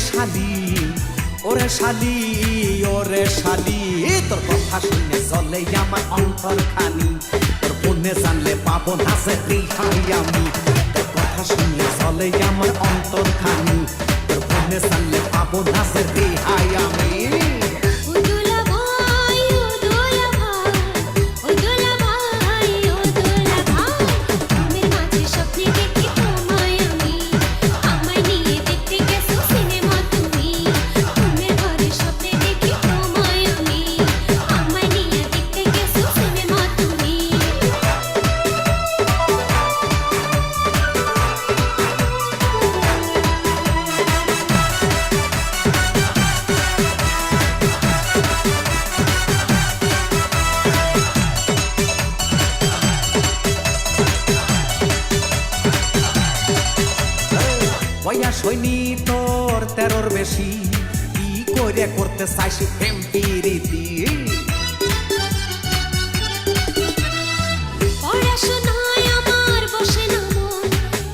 শালি ওরে শালি ওরে শালি তোর কথা শুনে চলে আমার অন্তর খানি তোর ফোনে জানলে পাবো না সে রিহাই আমি তোর কথা শুনে চলে আমার অন্তর খানি তোর ফোনে জানলে পাবো না সে রিহাই আমি বয়স হয়নি তোর 13-র বেশি কি করে করতে চাইছি প্রেম প্রীতি পড়াশোনায় আমার বসে না মন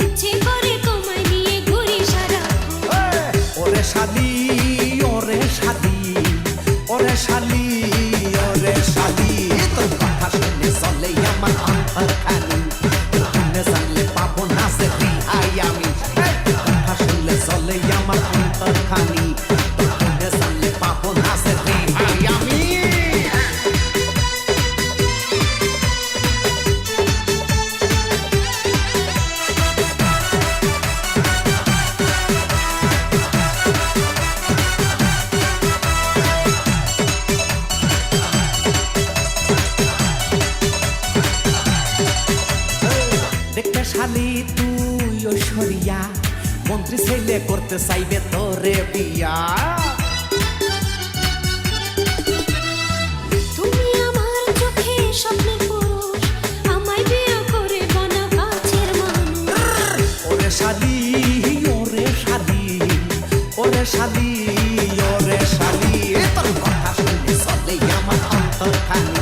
ইচ্ছে করে তোমায় নিয়ে ঘুরি সারাক্ষণ ওরে শালি ওরে শালি ওরে শালি ওরে শালি তোর কথা শুনে চলে আমার অন্তর খানি তোর শুনে জানলে পাবো না সে রিহাই আমি চলে আমার অন্তর খানি তোর ফোনে জানলে পাবো না সে রিহাই আমি দেখতে শালি তুই ঐশ্বরিয়া মন্ত্রী ছেলে করতে চাইবে তোরে বিয়া তুমি আমার চোখে স্বপ্নের পুরুষ আমায় বিয়ে করে বানা কাছের মানুষ ওরে শালি ওরে শালি ওরে শালি ওরে শালি তোর কথা শুনে চলে আমার অন্তর খানি